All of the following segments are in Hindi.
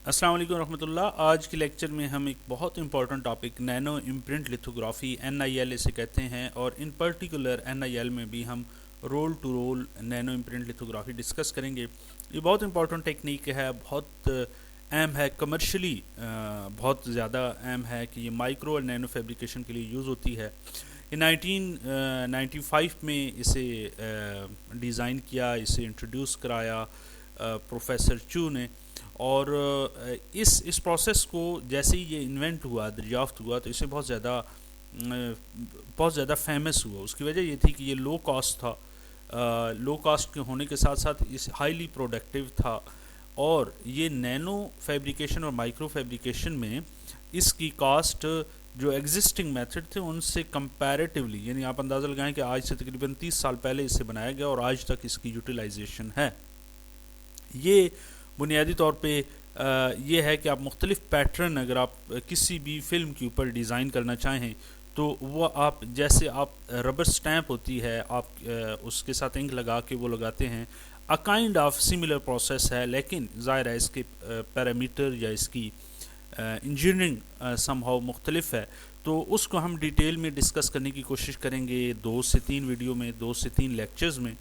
अस्सलाम वालेकुम रहमतुल्लाह। आज के लेक्चर में हम एक बहुत important topic nano imprint lithography NIL इसे कहते हैं, और इन पर्टिकुलर NIL में भी हम roll to roll nano imprint lithography discuss करेंगे। ये बहुत इंपॉर्टेंट टेक्निक है, बहुत अहम है, कमर्शियली बहुत ज़्यादा अहम है कि ये माइक्रो और नैनो फैब्रिकेशन के लिए यूज़ होती है। ये 1995 में इसे डिज़ाइन किया, इसे इंट्रोड्यूस कराया प्रोफेसर चू ने। और इस प्रोसेस को जैसे ही ये इन्वेंट हुआ, दरियाफ्त हुआ, तो इसे बहुत ज़्यादा फेमस हुआ। उसकी वजह ये थी कि ये लो कॉस्ट था, लो कॉस्ट के होने के साथ साथ इस हाईली प्रोडक्टिव था, और ये नैनो फैब्रिकेशन और माइक्रो फैब्रिकेशन में इसकी कॉस्ट जो एग्जिस्टिंग मेथड थे उनसे कंपैरेटिवली, यानी आप अंदाज़ा लगाएं कि आज से तकरीबन 30 साल पहले इसे बनाया गया और आज तक इसकी यूटिलाइजेशन है। ये बुनियादी तौर पे ये है कि आप मुख्तलिफ़ पैटर्न अगर आप किसी भी फ़िल्म के ऊपर डिज़ाइन करना चाहें तो वो आप जैसे आप रबर स्टैम्प होती है, आप उसके साथ इंक लगा के वो लगाते हैं, a kind of similar process है, लेकिन ज़ाहिर है इसके पैरामीटर या इसकी इंजीनियरिंग समहाउ मुख्तलिफ है। तो उसको हम डिटेल में डिस्कस करने की कोशिश करेंगे 2 से 3 वीडियो में, 2 से 3 लेक्चर्स में।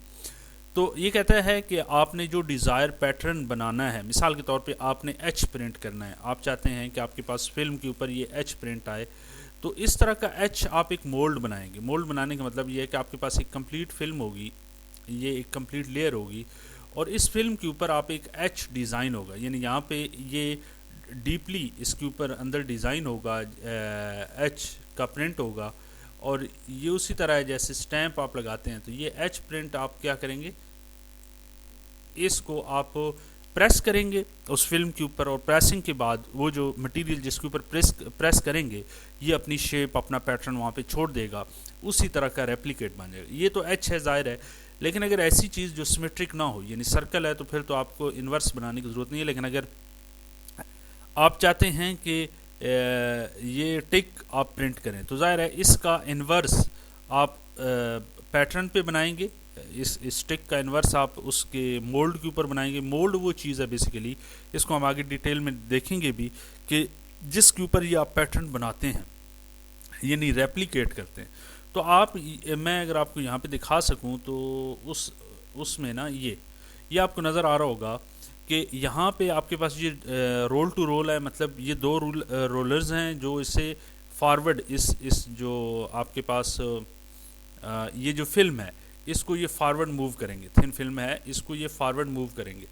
तो ये कहता है कि आपने जो डिज़ायर पैटर्न बनाना है, मिसाल के तौर पे आपने एच प्रिंट करना है, आप चाहते हैं कि आपके पास फिल्म के ऊपर ये एच प्रिंट आए, तो इस तरह का एच आप एक मोल्ड बनाएंगे। मोल्ड बनाने का मतलब ये है कि आपके पास एक कंप्लीट फिल्म होगी, ये एक कंप्लीट लेयर होगी, और इस फिल्म के ऊपर आप एक एच डिज़ाइन होगा, यानी यहाँ पे ये डीपली इसके ऊपर अंदर डिज़ाइन होगा, एच का प्रिंट होगा। और ये उसी तरह है जैसे स्टैंप आप लगाते हैं, तो ये एच प्रिंट आप क्या करेंगे, इसको आप प्रेस करेंगे उस फिल्म के ऊपर, और प्रेसिंग के बाद वो जो मटेरियल जिसके ऊपर प्रेस करेंगे ये अपनी शेप, अपना पैटर्न वहाँ पे छोड़ देगा, उसी तरह का रेप्लिकेट बन जाएगा। ये तो एच है, ज़ाहिर है, लेकिन अगर ऐसी चीज़ जो सिमेट्रिक ना हो, यानी सर्कल है, तो फिर तो आपको इन्वर्स बनाने की ज़रूरत नहीं है। लेकिन अगर आप चाहते हैं कि ये टिक आप प्रिंट करें, तो ज़ाहिर है इसका इन्वर्स आप पैटर्न पे बनाएंगे, इस टिक का इन्वर्स आप उसके मोल्ड के ऊपर बनाएंगे। मोल्ड वो चीज़ है बेसिकली, इसको हम आगे डिटेल में देखेंगे भी, कि जिसके ऊपर ये आप पैटर्न बनाते हैं, यानी रेप्लिकेट करते हैं। तो आप, मैं अगर आपको यहाँ पे दिखा सकूँ तो उसमें ना ये आपको नज़र आ रहा होगा कि यहाँ पे आपके पास ये रोल टू रोल है, मतलब ये दो रोलर्स हैं जो इसे फॉरवर्ड, इस जो आपके पास ये जो फिल्म है इसको ये फॉरवर्ड मूव करेंगे। थिन फिल्म है, इसको ये फॉरवर्ड मूव करेंगे,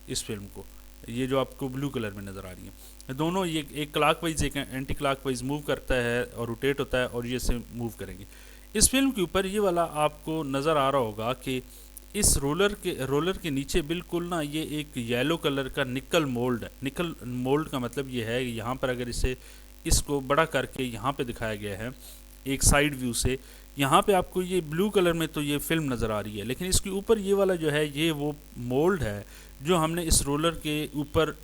इस फिल्म को, ये जो आपको ब्लू कलर में नज़र आ रही है, दोनों ये एक क्लॉकवाइज एक एंटी क्लॉकवाइज मूव करता है और रोटेट होता है, और ये से मूव करेंगे। इस फिल्म के ऊपर ये वाला आपको नज़र आ रहा होगा कि इस रोलर के नीचे बिल्कुल ना ये एक येलो कलर का निकल मोल्ड है। निकल मोल्ड का मतलब ये है, यहाँ पर अगर इसको बड़ा करके यहाँ पे दिखाया गया है एक साइड व्यू से, यहाँ पे आपको ये ब्लू कलर में तो ये फिल्म नज़र आ रही है, लेकिन इसके ऊपर ये वाला जो है ये वो मोल्ड है जो हमने इस रोलर के ऊपर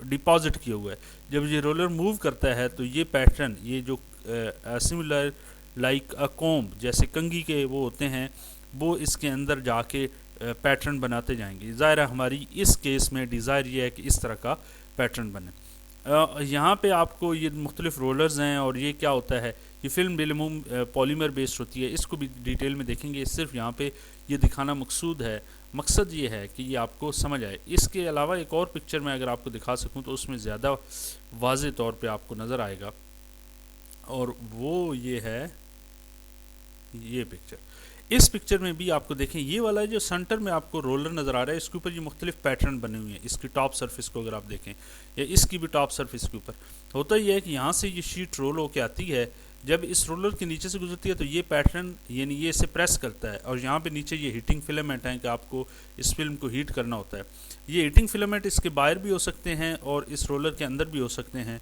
डिपॉजिट किया हुआ है। जब ये रोलर मूव करता है तो ये पैटर्न, ये जो सिमिलर लाइक अ कोम्ब, जैसे कंघी के वो होते हैं, वो इसके अंदर जाके पैटर्न बनाते जाएंगे। ज़ाहिर है हमारी इस केस में डिज़ायर ये है कि इस तरह का पैटर्न बने। यहाँ पे आपको ये मुख्तलिफ रोलर्स हैं, और ये क्या होता है, ये फिल्म बिलमूम पॉलीमर बेस्ड होती है, इसको भी डिटेल में देखेंगे। सिर्फ यहाँ पे ये दिखाना मकसद ये है कि ये आपको समझ आए। इसके अलावा एक और पिक्चर में अगर आपको दिखा सकूँ तो उसमें ज़्यादा वाज़े तौर पे आपको नज़र आएगा, और वो ये है ये पिक्चर। इस पिक्चर में भी आपको देखें, ये वाला जो सेंटर में आपको रोलर नज़र आ रहा है, इसके ऊपर ये मुख्तलिफ पैटर्न बने हुए हैं। इसकी टॉप सरफेस को अगर आप देखें, या इसकी भी टॉप सरफेस के ऊपर होता ही है कि यहाँ से ये शीट रोल होकर आती है, जब इस रोलर के नीचे से गुजरती है तो ये पैटर्न, यानी ये इसे प्रेस करता है, और यहाँ पे नीचे ये हीटिंग फिलामेंट है कि आपको इस फिल्म को हीट करना होता है। ये हीटिंग फिलामेंट इसके बाहर भी हो सकते हैं और इस रोलर के अंदर भी हो सकते हैं,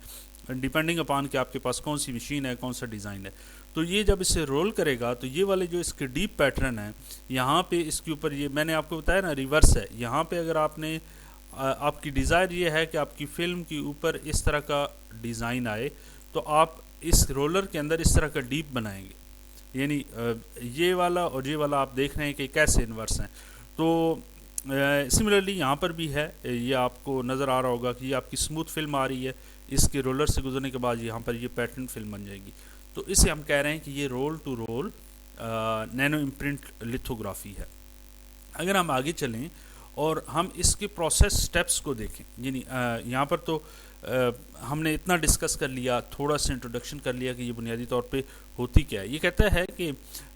डिपेंडिंग अपॉन कि आपके पास कौन सी मशीन है, कौन सा डिज़ाइन है। तो ये जब इसे रोल करेगा तो ये वाले जो इसके डीप पैटर्न है, यहाँ पे इसके ऊपर ये मैंने आपको बताया ना रिवर्स है। यहाँ पे अगर आपने आपकी डिज़ायर ये है कि आपकी फ़िल्म के ऊपर इस तरह का डिज़ाइन आए, तो आप इस रोलर के अंदर इस तरह का डीप बनाएंगे, यानी ये वाला और ये वाला आप देख रहे हैं कि कैसे इन्वर्स हैं। तो सिमिलरली यहाँ पर भी है, ये आपको नज़र आ रहा होगा कि ये आपकी स्मूथ फिल्म आ रही है, इसके रोलर से गुजरने के बाद यहाँ पर ये पैटर्न फिल्म बन जाएगी। तो इसे हम कह रहे हैं कि ये roll to roll nano imprint lithography है। अगर हम आगे चलें और हम इसके प्रोसेस स्टेप्स को देखें, यानी यहाँ पर तो हमने इतना डिस्कस कर लिया, थोड़ा सा इंट्रोडक्शन कर लिया कि ये बुनियादी तौर पे होती क्या है। ये कहता है कि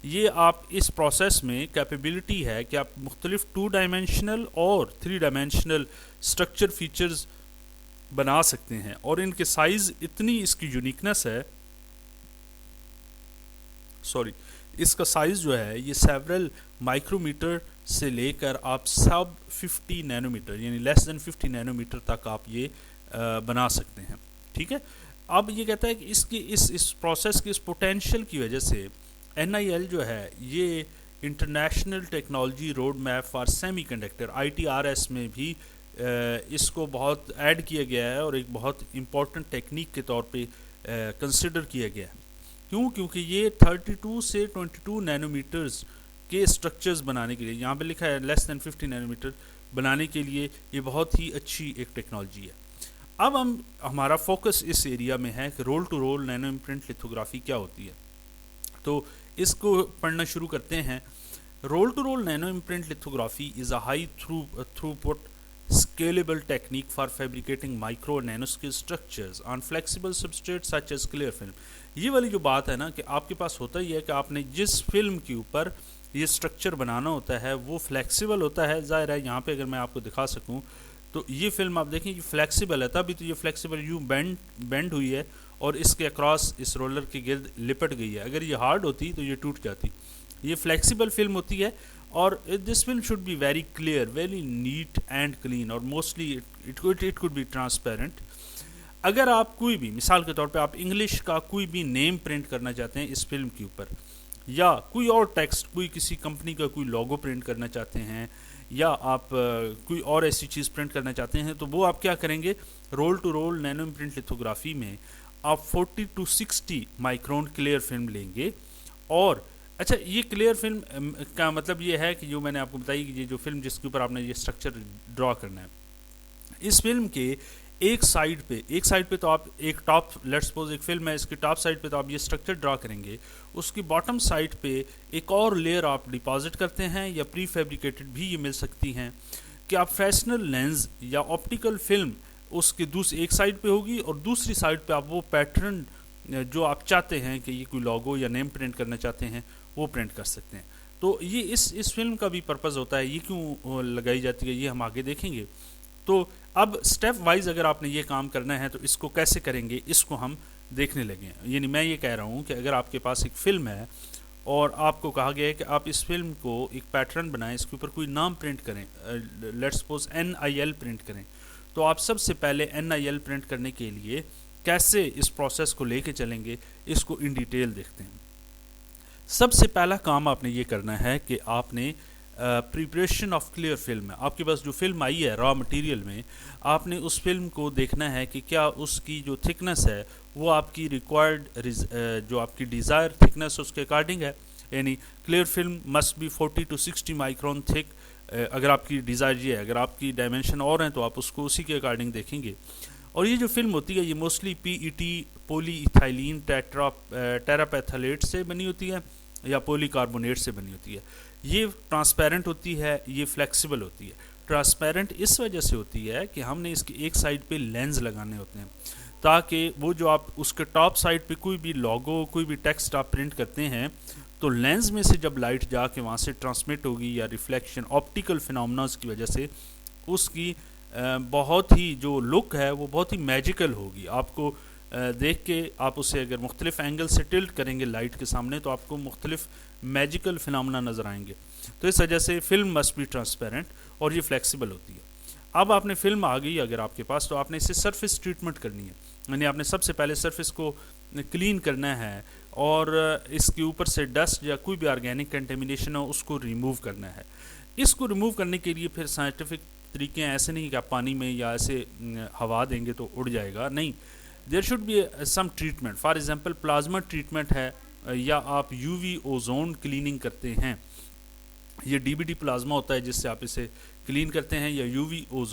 ये आप इस प्रोसेस में कैपेबिलिटी है कि आप मुख्तलिफ 2 डायमेंशनल और 3 डायमेंशनल स्ट्रक्चर फीचर्स बना सकते हैं, और इनके साइज़ इतनी इसकी यूनिकनेस है, सॉरी, इसका साइज़ जो है ये सेवरल माइक्रोमीटर से लेकर आप सब 50 नैनोमीटर यानी लेस देन 50 नैनोमीटर तक आप ये बना सकते हैं। ठीक है, अब ये कहता है कि इसकी इस प्रोसेस की इस पोटेंशियल की वजह से NIL जो है ये international technology road map for semiconductor ITRS में भी इसको बहुत ऐड किया गया है और एक बहुत इम्पॉर्टेंट टेक्निक के तौर पे कंसिडर किया गया है। क्यों? क्योंकि ये 32 से 22 नैनोमीटर्स के स्ट्रक्चर्स बनाने के लिए, यहाँ पे लिखा है लेस देन 50 नैनोमीटर बनाने के लिए ये बहुत ही अच्छी एक टेक्नोलॉजी है। अब हमारा फोकस इस एरिया में है कि roll to roll nano imprint lithography क्या होती है, तो इसको पढ़ना शुरू करते हैं। Roll to roll nano imprint lithography is a high throughput scalable technique for fabricating micro and nanoscale structures on flexible substrates such as clear film। ये वाली जो बात है ना कि आपके पास होता ही है कि आपने जिस फिल्म के ऊपर ये स्ट्रक्चर बनाना होता है वो फ्लेक्सिबल होता है। ज़ाहिर है यहाँ पे अगर मैं आपको दिखा सकूँ तो ये फिल्म आप देखें ये फ्लेक्सिबल है, तभी तो ये फ्लेक्सिबल यूँ बेंड हुई है और इसके अक्रॉस इस रोलर के गिर्द लिपट गई है। अगर ये हार्ड होती तो ये टूट जाती। ये फ्लेक्सिबल फिल्म होती है और this film should be very clear, very neat and clean, और mostly it could be transparent. अगर आप कोई भी, मिसाल के तौर पे आप इंग्लिश का कोई भी नेम प्रिंट करना चाहते हैं इस फिल्म के ऊपर, या कोई और टेक्स्ट, कोई किसी कंपनी का कोई लोगो प्रिंट करना चाहते हैं, या आप कोई और ऐसी चीज़ प्रिंट करना चाहते हैं, तो वो आप क्या करेंगे, roll to roll nano imprint lithography में आप 40 to 60 माइक्रोन क्लियर फिल्म लेंगे। और अच्छा, ये क्लियर फिल्म का मतलब ये है कि जो मैंने आपको बताई कि ये जो फिल्म जिसके ऊपर आपने ये स्ट्रक्चर ड्रॉ करना है, इस फिल्म के एक साइड पे तो आप एक टॉप, लेट्स सपोज एक फिल्म है, इसकी टॉप साइड पे तो आप ये स्ट्रक्चर ड्रॉ करेंगे, उसकी बॉटम साइड पे एक और लेयर आप डिपॉजिट करते हैं, या प्री फैब्रिकेटेड भी ये मिल सकती हैं कि आप फैशनल लेंस या ऑप्टिकल फिल्म उसके एक साइड पे होगी और दूसरी साइड पे आप वो पैटर्न जो आप चाहते हैं कि ये कोई लोगो या नेम प्रिंट करना चाहते हैं वो प्रिंट कर सकते हैं। तो ये इस फिल्म का भी पर्पज़ होता है, ये क्यों लगाई जाती है ये हम आगे देखेंगे। तो अब स्टेप वाइज अगर आपने ये काम करना है तो इसको कैसे करेंगे, इसको हम देखने लगे। यानी मैं ये कह रहा हूँ कि अगर आपके पास एक फ़िल्म है और आपको कहा गया है कि आप इस फिल्म को एक पैटर्न बनाएं, इसके ऊपर कोई नाम प्रिंट करें, लेट्स सपोज NIL प्रिंट करें, तो आप सबसे पहले NIL प्रिंट करने के लिए कैसे इस प्रोसेस को लेके चलेंगे, इसको इन डिटेल देखते हैं। सबसे पहला काम आपने ये करना है कि आपने प्रिपरेशन ऑफ क्लियर फिल्म है, आपके पास जो फिल्म आई है रॉ मटेरियल में, आपने उस फिल्म को देखना है कि क्या उसकी जो थिकनेस है वो आपकी रिक्वायर्ड जो आपकी डिज़ायर थिकनेस उसके अकॉर्डिंग है। यानी clear film must be 40 to 60 micron thick, अगर आपकी डिज़ायर ये है। अगर आपकी डायमेंशन और हैं तो आप उसको उसी के अकॉर्डिंग देखेंगे। और ये जो फिल्म होती है ये मोस्टली PET पॉलीइथाइलिन टेरापैथलेट से बनी होती है या पॉलीकार्बोनेट से बनी होती है। ये ट्रांसपेरेंट होती है, ये फ्लेक्सिबल होती है। ट्रांसपेरेंट इस वजह से होती है कि हमने इसकी एक साइड पे लेंस लगाने होते हैं ताकि वो जो आप उसके टॉप साइड पे कोई भी लोगो, कोई भी टेक्स्ट आप प्रिंट करते हैं तो लेंस में से जब लाइट जाके वहाँ से ट्रांसमिट होगी या रिफ्लेक्शन ऑप्टिकल फिनोमेनास की वजह से उसकी बहुत ही जो लुक है वो बहुत ही मैजिकल होगी। आपको देख के आप उसे अगर मुख्तलिफ एंगल से टिल्ट करेंगे लाइट के सामने तो आपको मुख्तलिफ मैजिकल फिनोमेना नज़र आएंगे। तो इस वजह से फिल्म मस्ट बी ट्रांसपेरेंट और ये फ्लेक्सिबल होती है। अब आपने फिल्म आ गई अगर आपके पास, तो आपने इसे सरफेस ट्रीटमेंट करनी है, यानी आपने सबसे पहले सरफेस को क्लीन करना है और इसके ऊपर से डस्ट या कोई भी ऑर्गेनिक कंटेमिनेशन हो उसको रिमूव करना है। इसको रिमूव करने के लिए फिर साइंटिफिक तरीके हैं, ऐसे नहीं कि आप पानी में या ऐसे हवा देंगे तो उड़ जाएगा, नहीं। There should be some treatment, for example plasma treatment है या आप UV ओजोन क्लीनिंग करते हैं। ये DBT प्लाज्मा होता है जिससे आप इसे क्लीन करते हैं या यूवी ओजोन